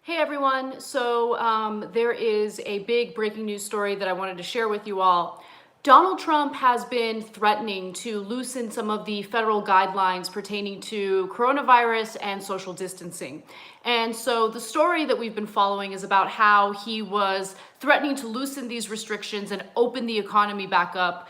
Hey everyone, there is a big breaking news story that I wanted to share with you all. Donald Trump has been threatening to loosen some of the federal guidelines pertaining to coronavirus and social distancing. And so the story that we've been following is about how he was threatening to loosen these restrictions and open the economy back up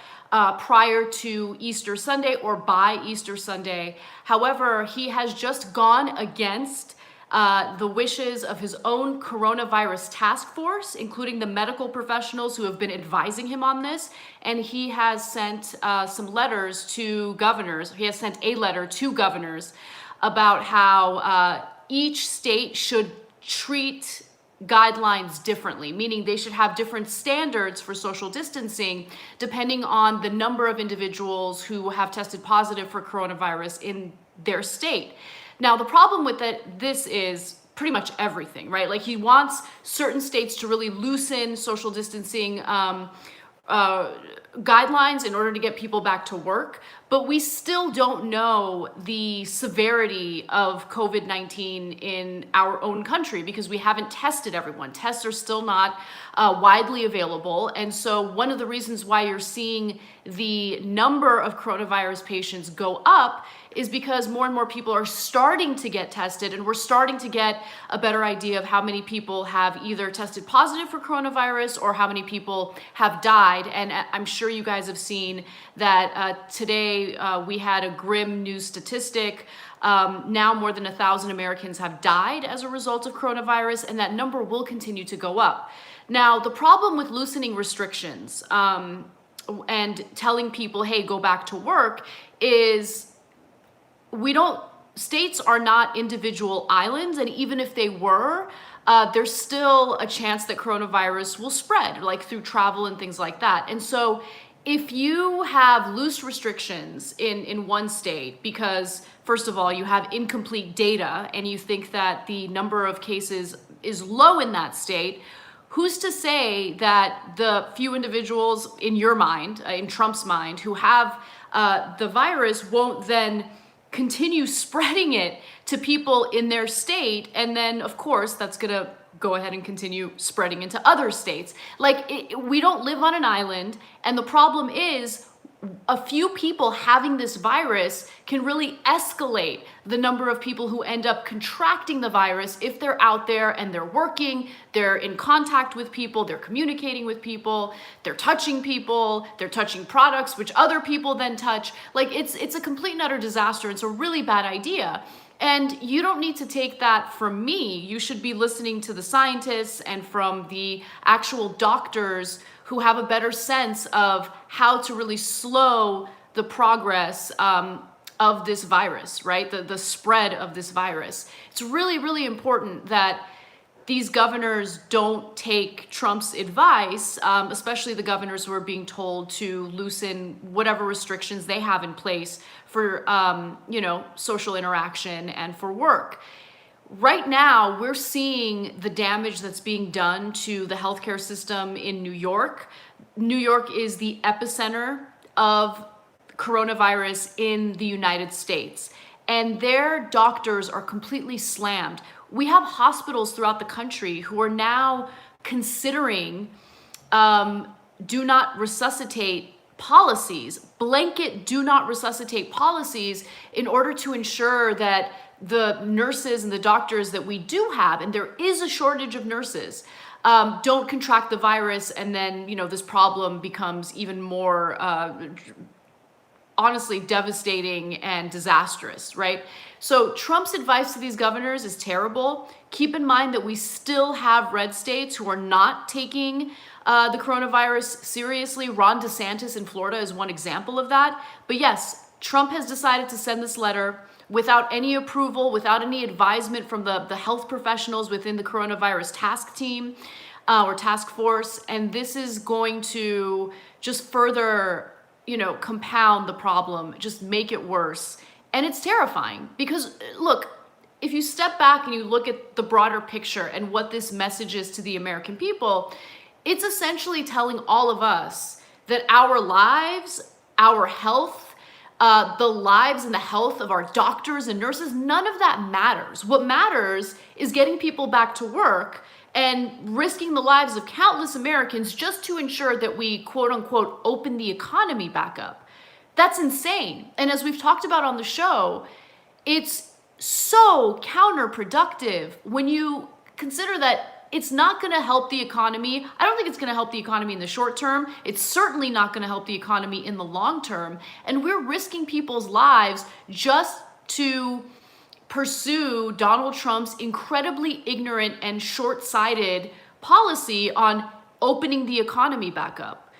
prior to Easter Sunday or by Easter Sunday. However, he has just gone against the wishes of his own coronavirus task force, including the medical professionals who have been advising him on this. And he has sent some letters to governors. He has sent a letter to governors about how each state should treat guidelines differently, meaning they should have different standards for social distancing depending on the number of individuals who have tested positive for coronavirus in their state. Now, the problem with this is pretty much everything, right? Like, he wants certain states to really loosen social distancing guidelines in order to get people back to work, but we still don't know the severity of COVID-19 in our own country because we haven't tested everyone. Tests are still not widely available, and so one of the reasons why you're seeing the number of coronavirus patients go up is because more and more people are starting to get tested, and we're starting to get a better idea of how many people have either tested positive for coronavirus or how many people have died. And I'm sure you guys have seen that today we had a grim news statistic. Now more than 1,000 Americans have died as a result of coronavirus, and that number will continue to go up. Now, the problem with loosening restrictions and telling people, hey, go back to work, is states are not individual islands, and even if they were, there's still a chance that coronavirus will spread, like through travel and things like that. And so if you have loose restrictions in one state because, first of all, you have incomplete data and you think that the number of cases is low in that state, who's to say that the few individuals in your mind, in Trump's mind, who have the virus won't then continue spreading it to people in their state, and then of course that's gonna go ahead and continue spreading into other states. We don't live on an island, and the problem is a few people having this virus can really escalate the number of people who end up contracting the virus if they're out there and they're working, they're in contact with people, they're communicating with people, they're touching products which other people then touch. Like, it's a complete and utter disaster. It's a really bad idea. And you don't need to take that from me. You should be listening to the scientists and from the actual doctors who have a better sense of how to really slow the progress of this virus, right? The spread of this virus. It's really, really important that these governors don't take Trump's advice, especially the governors who are being told to loosen whatever restrictions they have in place for, social interaction and for work. Right now, we're seeing the damage that's being done to the healthcare system in New York. New York is the epicenter of coronavirus in the United States, and their doctors are completely slammed. We have hospitals throughout the country who are now considering do not resuscitate policies, blanket do not resuscitate policies, in order to ensure that the nurses and the doctors that we do have, and there is a shortage of nurses, don't contract the virus, and then this problem becomes even more honestly devastating and disastrous, right? So Trump's advice to these governors is terrible. Keep in mind that we still have red states who are not taking the coronavirus seriously. Ron DeSantis in Florida is one example of that. But yes, Trump has decided to send this letter without any approval, without any advisement from the health professionals within the coronavirus task team or task force. And this is going to just further compound the problem, just make it worse. And it's terrifying because, look, if you step back and you look at the broader picture and what this message is to the American people, it's essentially telling all of us that our lives, our health, the lives and the health of our doctors and nurses, none of that matters. What matters is getting people back to work and risking the lives of countless Americans just to ensure that we, quote unquote, open the economy back up. That's insane. And as we've talked about on the show, it's so counterproductive when you consider that it's not going to help the economy. I don't think it's going to help the economy in the short term. It's certainly not going to help the economy in the long term. And we're risking people's lives just to pursue Donald Trump's incredibly ignorant and short-sighted policy on opening the economy back up.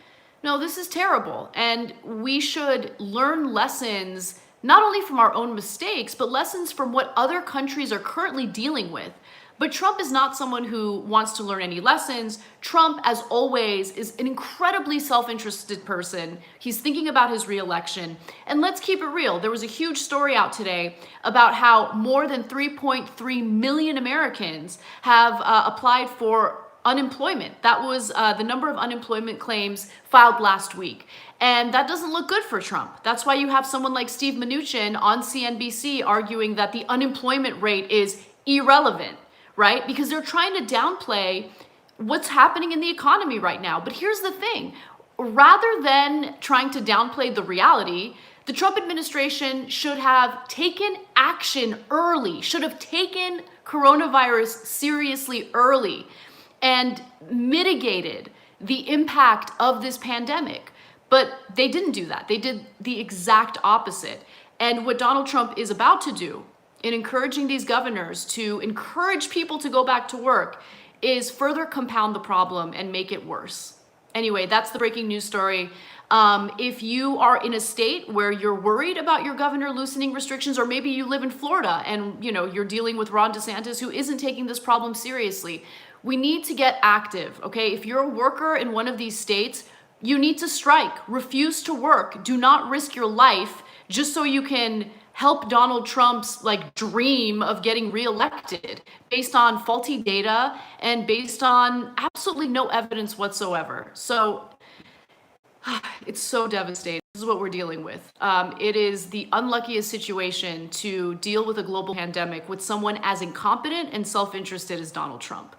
No, this is terrible. And we should learn lessons not only from our own mistakes, but lessons from what other countries are currently dealing with. But Trump is not someone who wants to learn any lessons. Trump, as always, is an incredibly self-interested person. He's thinking about his reelection. And let's keep it real. There was a huge story out today about how more than 3.3 million Americans have applied for unemployment. That was the number of unemployment claims filed last week. And that doesn't look good for Trump. That's why you have someone like Steve Mnuchin on CNBC arguing that the unemployment rate is irrelevant, right? Because they're trying to downplay what's happening in the economy right now. But here's the thing. Rather than trying to downplay the reality, the Trump administration should have taken action early, should have taken coronavirus seriously early and mitigated the impact of this pandemic. But they didn't do that. They did the exact opposite. And what Donald Trump is about to do in encouraging these governors to encourage people to go back to work is further compound the problem and make it worse. Anyway, that's the breaking news story. If you are in a state where you're worried about your governor loosening restrictions, or maybe you live in Florida and you're dealing with Ron DeSantis, who isn't taking this problem seriously, we need to get active, okay? If you're a worker in one of these states, you need to strike, refuse to work, do not risk your life just so you can help Donald Trump's dream of getting reelected based on faulty data and based on absolutely no evidence whatsoever. So it's so devastating. This is what we're dealing with. It is the unluckiest situation to deal with a global pandemic with someone as incompetent and self-interested as Donald Trump.